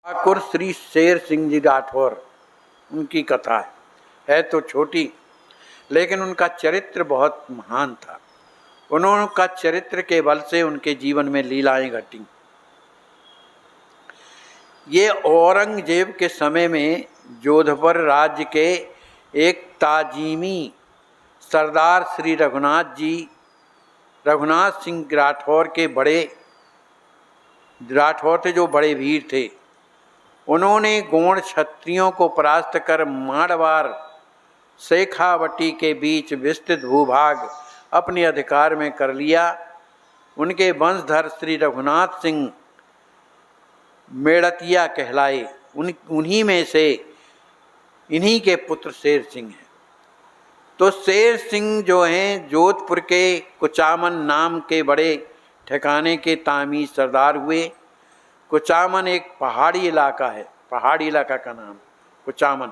ठाकुर श्री शेर सिंह जी राठौर, उनकी कथा है तो छोटी, लेकिन उनका चरित्र बहुत महान था। उनका चरित्र के बल से उनके जीवन में लीलाएं घटी। ये औरंगजेब के समय में जोधपुर राज्य के एक ताजीमी सरदार श्री रघुनाथ सिंह राठौर के बड़े राठौर थे, जो बड़े वीर थे। उन्होंने गोंड क्षत्रियों को परास्त कर मारवाड़ शेखावटी के बीच विस्तृत भूभाग अपने अधिकार में कर लिया। उनके वंशधर श्री रघुनाथ सिंह मेड़तिया कहलाए। उन्हीं में से इन्हीं के पुत्र शेर सिंह हैं। तो शेर सिंह जो हैं जोधपुर के कुचामन नाम के बड़े ठिकाने के तामी सरदार हुए। कुचामन एक पहाड़ी इलाका है, पहाड़ी इलाका का नाम कुचामन।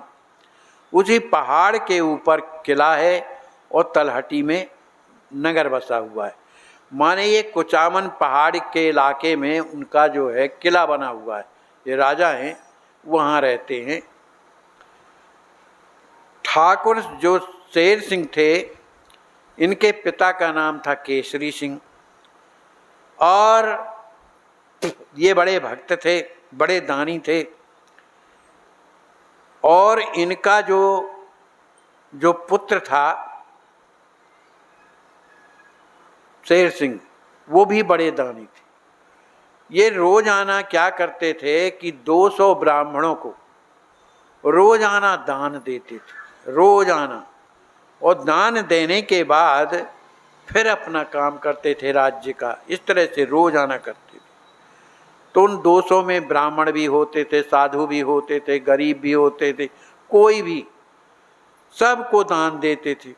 उसी पहाड़ के ऊपर किला है और तलहटी में नगर बसा हुआ है। माने ये कुचामन पहाड़ के इलाके में उनका जो है किला बना हुआ है। ये राजा हैं, वहाँ रहते हैं। ठाकुर जो शेर सिंह थे, इनके पिता का नाम था केसरी सिंह और ये बड़े भक्त थे, बड़े दानी थे। और इनका जो पुत्र था शेर सिंह, वो भी बड़े दानी थे। ये रोजाना क्या करते थे कि 200 ब्राह्मणों को रोजाना दान देते थे, रोजाना। और दान देने के बाद फिर अपना काम करते थे राज्य का। इस तरह से रोजाना करते थे। तो उन 200 में ब्राह्मण भी होते थे, साधु भी होते थे, गरीब भी होते थे, कोई भी, सबको दान देते थे।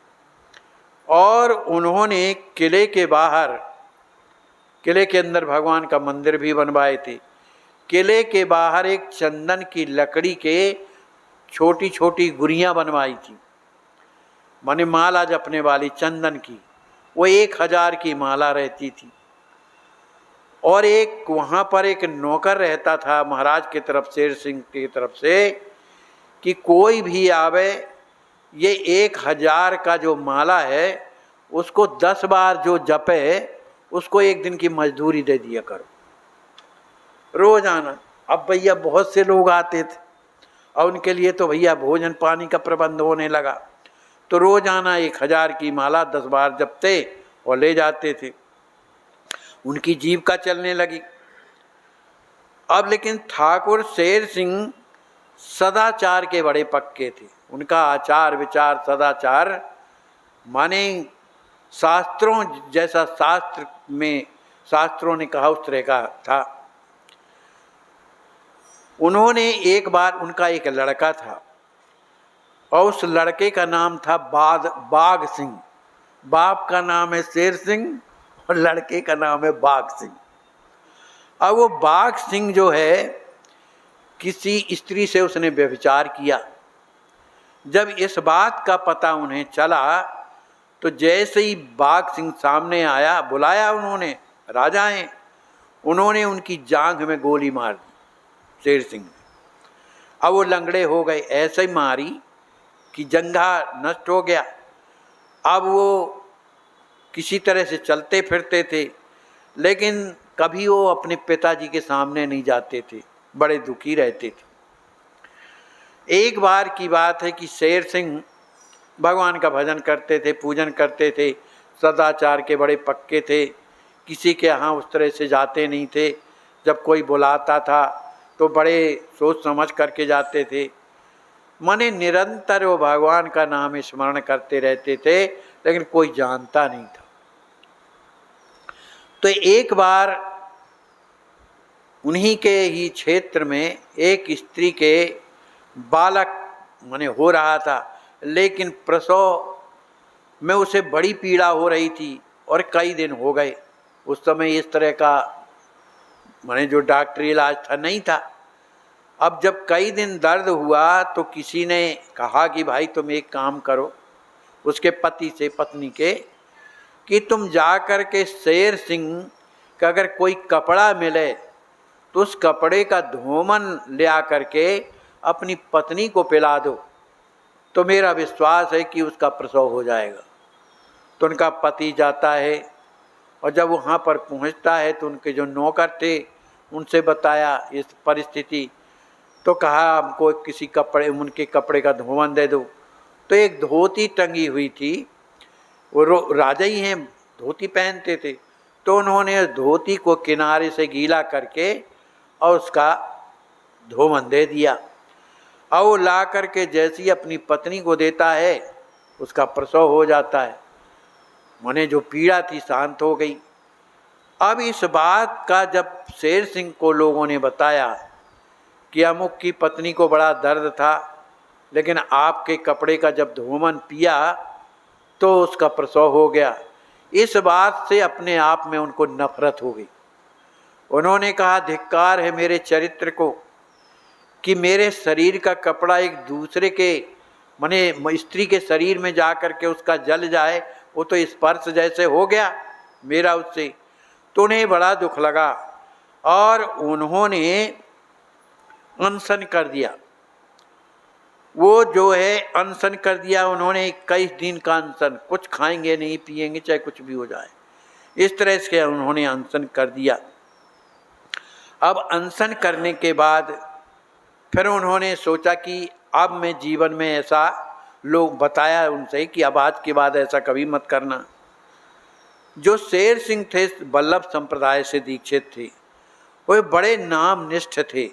और उन्होंने किले के बाहर, किले के अंदर भगवान का मंदिर भी बनवाए थे। किले के बाहर एक चंदन की लकड़ी के छोटी छोटी गुड़ियाँ बनवाई थी, माने माला जपने वाली चंदन की। वो 1000 की माला रहती थी। और एक वहाँ पर एक नौकर रहता था महाराज की तरफ, शेर सिंह की तरफ से, कि कोई भी आवे, ये 1000 का जो माला है उसको 10 बार जो जपे उसको 1 दिन की मजदूरी दे दिया करो, रोजाना। अब भैया बहुत से लोग आते थे और उनके लिए तो भैया भोजन पानी का प्रबंध होने लगा। तो रोजाना 1000 की माला 10 बार जपते और ले जाते थे। उनकी जीविका चलने लगी। अब लेकिन ठाकुर शेर सिंह सदाचार के बड़े पक्के थे। उनका आचार विचार सदाचार, माने शास्त्रों जैसा शास्त्र में शास्त्रों ने कहा उस तरह का था। उन्होंने एक बार, उनका एक लड़का था और उस लड़के का नाम था बाघ सिंह। बाप का नाम है शेर सिंह और लड़के का नाम है बाघ सिंह। अब वो बाघ सिंह जो है, किसी स्त्री से उसने व्यभिचार किया। जब इस बात का पता उन्हें चला तो जैसे ही बाघ सिंह सामने आया, बुलाया उन्होंने, राजा हैं, उन्होंने उनकी जांघ में गोली मार दी शेर सिंह ने। अब वो लंगड़े हो गए, ऐसे ही मारी कि जंघा नष्ट हो गया। अब वो किसी तरह से चलते फिरते थे, लेकिन कभी वो अपने पिताजी के सामने नहीं जाते थे, बड़े दुखी रहते थे। एक बार की बात है कि शेर सिंह भगवान का भजन करते थे, पूजन करते थे, सदाचार के बड़े पक्के थे, किसी के यहाँ उस तरह से जाते नहीं थे। जब कोई बुलाता था तो बड़े सोच समझ करके जाते थे। माने निरंतर वो भगवान का नाम स्मरण करते रहते थे, लेकिन कोई जानता नहीं था। तो एक बार उन्हीं के ही क्षेत्र में एक स्त्री के बालक माने हो रहा था, लेकिन प्रसव में उसे बड़ी पीड़ा हो रही थी और कई दिन हो गए। उस समय इस तरह का माने जो डॉक्टरी इलाज था नहीं था। अब जब कई दिन दर्द हुआ तो किसी ने कहा कि भाई तुम एक काम करो, उसके पति से, पत्नी के, कि तुम जा कर के शेर सिंह का अगर कोई कपड़ा मिले तो उस कपड़े का धोमन ले आकर के अपनी पत्नी को पिला दो, तो मेरा विश्वास है कि उसका प्रसव हो जाएगा। तो उनका पति जाता है और जब वहाँ पर पहुँचता है तो उनके जो नौकर थे उनसे बताया इस परिस्थिति, तो कहा हमको किसी कपड़े, उनके कपड़े का धोवन दे दो। तो एक धोती टंगी हुई थी, वो राजा ही हैं, धोती पहनते थे, तो उन्होंने धोती को किनारे से गीला करके और उसका धोवन दे दिया। और वो ला करके जैसे ही अपनी पत्नी को देता है उसका प्रसव हो जाता है, माने जो पीड़ा थी शांत हो गई। अब इस बात का जब शेर सिंह को लोगों ने बताया कि अमुक की पत्नी को बड़ा दर्द था, लेकिन आपके कपड़े का जब धोमन पिया तो उसका प्रसव हो गया, इस बात से अपने आप में उनको नफरत हो गई। उन्होंने कहा धिक्कार है मेरे चरित्र को कि मेरे शरीर का कपड़ा एक दूसरे के माने स्त्री के शरीर में जा कर के उसका जल जाए, वो तो स्पर्श जैसे हो गया मेरा उससे। तो उन्हें बड़ा दुख लगा और उन्होंने अनशन कर दिया। वो जो है अनशन कर दिया उन्होंने, 21 दिन का अनशन, कुछ खाएंगे नहीं पिएंगे चाहे कुछ भी हो जाए, इस तरह से उन्होंने अनशन कर दिया। अब अनशन करने के बाद फिर उन्होंने सोचा कि अब मैं जीवन में ऐसा, लोग बताया उनसे कि अब आज के बाद ऐसा कभी मत करना। जो शेर सिंह थे वल्लभ संप्रदाय से दीक्षित थे, वो बड़े नाम निष्ठ थे।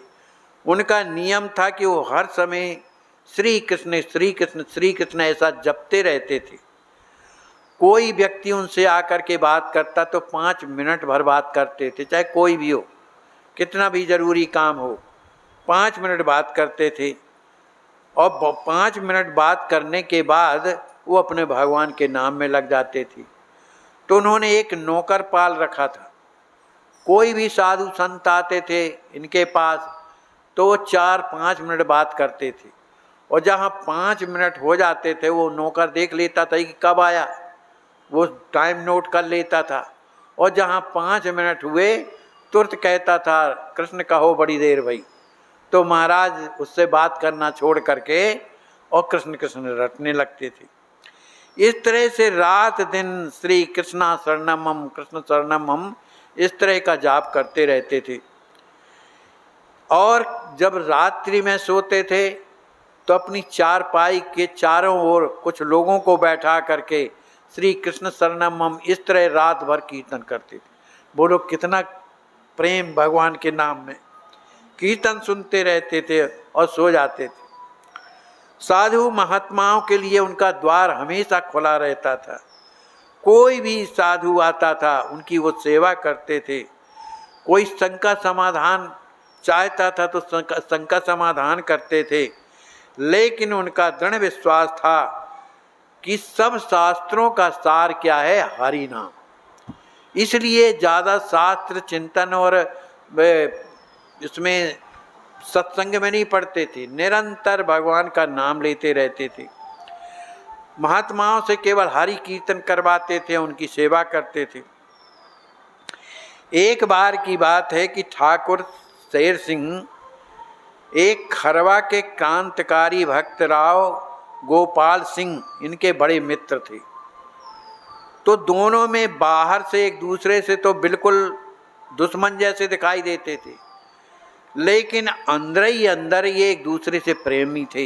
उनका नियम था कि वो हर समय श्री कृष्ण श्री कृष्ण श्री कृष्ण ऐसा जपते रहते थे। कोई व्यक्ति उनसे आकर के बात करता तो 5 मिनट भर बात करते थे, चाहे कोई भी हो, कितना भी जरूरी काम हो, 5 मिनट बात करते थे। और 5 मिनट बात करने के बाद वो अपने भगवान के नाम में लग जाते थे। तो उन्होंने एक नौकर पाल रखा था। कोई भी साधु संत आते थे इनके पास तो वो 4-5 मिनट बात करते थे, और जहाँ 5 मिनट हो जाते थे वो नौकर देख लेता था कि कब आया, वो टाइम नोट कर लेता था। और जहाँ 5 मिनट हुए तुरंत कहता था कृष्ण कहो बड़ी देर भई। तो महाराज उससे बात करना छोड़ करके और कृष्ण कृष्ण रटने लगते थे। इस तरह से रात दिन श्री कृष्णा शरणम हम कृष्ण शरणम हम इस तरह का जाप करते रहते थे। और जब रात्रि में सोते थे तो अपनी चारपाई के चारों ओर कुछ लोगों को बैठा करके श्री कृष्ण शरणम हम इस तरह रात भर कीर्तन करते थे। बोलो कितना प्रेम भगवान के नाम में, कीर्तन सुनते रहते थे और सो जाते थे। साधु महात्माओं के लिए उनका द्वार हमेशा खुला रहता था। कोई भी साधु आता था उनकी वो सेवा करते थे। कोई शंका समाधान चाहता था तो शंका समाधान करते थे, लेकिन उनका दृढ़ विश्वास था कि सब शास्त्रों का सार क्या है, हरि नाम। इसलिए ज़्यादा शास्त्र चिंतन और इसमें सत्संग में नहीं पढ़ते थे, निरंतर भगवान का नाम लेते रहते थे। महात्माओं से केवल हरि कीर्तन करवाते थे, उनकी सेवा करते थे। एक बार की बात है कि ठाकुर शेर सिंह एक खरवा के क्रांतिकारी भक्त राव गोपाल सिंह इनके बड़े मित्र थे। तो दोनों में बाहर से एक दूसरे से तो बिल्कुल दुश्मन जैसे दिखाई देते थे, लेकिन अंदर ही अंदर ये एक दूसरे से प्रेमी थे।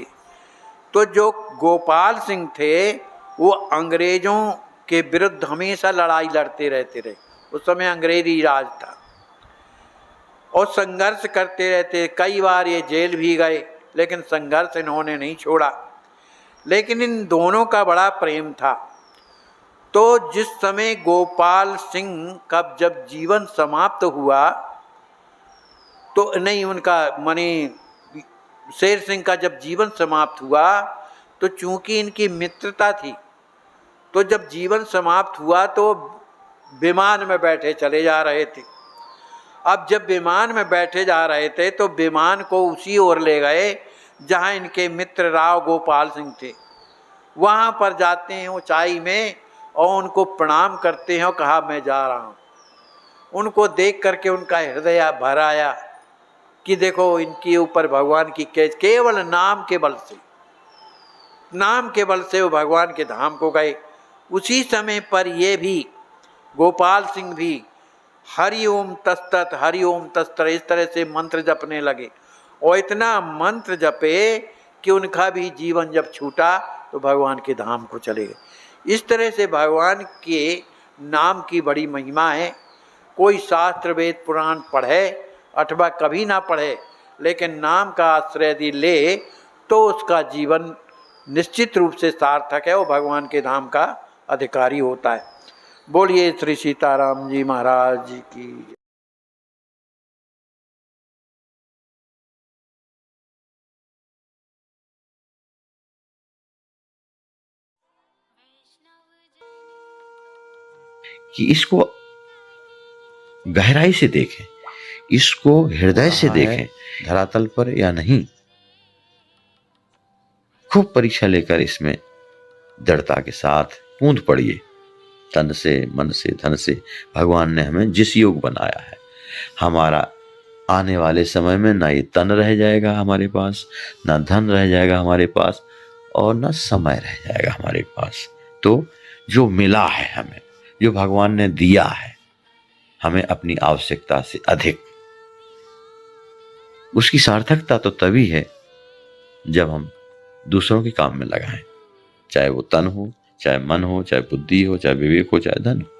तो जो गोपाल सिंह थे वो अंग्रेजों के विरुद्ध हमेशा लड़ाई लड़ते रहते रहे। उस समय अंग्रेजी राज था और संघर्ष करते रहते। कई बार ये जेल भी गए, लेकिन संघर्ष इन्होंने नहीं छोड़ा। लेकिन इन दोनों का बड़ा प्रेम था। तो जिस समय गोपाल सिंह का जब जीवन समाप्त हुआ तो नहीं, उनका माने शेर सिंह का जब जीवन समाप्त हुआ तो चूंकि इनकी मित्रता थी, तो जब जीवन समाप्त हुआ तो विमान में बैठे चले जा रहे थे। अब जब विमान में बैठे जा रहे थे तो विमान को उसी ओर ले गए जहां इनके मित्र राव गोपाल सिंह थे। वहां पर जाते हैं ऊंचाई में और उनको प्रणाम करते हैं और कहा मैं जा रहा हूं। उनको देख करके उनका हृदय भर आया कि देखो इनके ऊपर भगवान की केवल नाम के बल से, नाम के बल से वो भगवान के धाम को गए। उसी समय पर ये भी गोपाल सिंह भी हरि ओम तस्तत हरि ओम तस्तत इस तरह से मंत्र जपने लगे, और इतना मंत्र जपे कि उनका भी जीवन जब छूटा तो भगवान के धाम को चले गए। इस तरह से भगवान के नाम की बड़ी महिमा है। कोई शास्त्र वेद पुराण पढ़े अथवा कभी ना पढ़े, लेकिन नाम का आश्रय यदि ले तो उसका जीवन निश्चित रूप से सार्थक है, वो भगवान के धाम का अधिकारी होता है। बोलिए श्री सीताराम जी महाराज की। कि इसको गहराई से देखें, इसको हृदय से देखें, धरातल पर या नहीं। खूब परीक्षा लेकर इसमें दृढ़ता के साथ कूद पड़िए। तन से, मन से, धन से भगवान ने हमें जिस योग बनाया है, हमारा आने वाले समय में ना ये तन रह जाएगा हमारे पास, ना धन रह जाएगा हमारे पास, और ना समय रह जाएगा हमारे पास। तो जो मिला है हमें, जो भगवान ने दिया है हमें अपनी आवश्यकता से अधिक, उसकी सार्थकता तो तभी है जब हम दूसरों के काम में लगाएं, चाहे वो तन हो, चाहे मन हो, चाहे बुद्धि हो, चाहे विवेक हो, चाहे धन हो।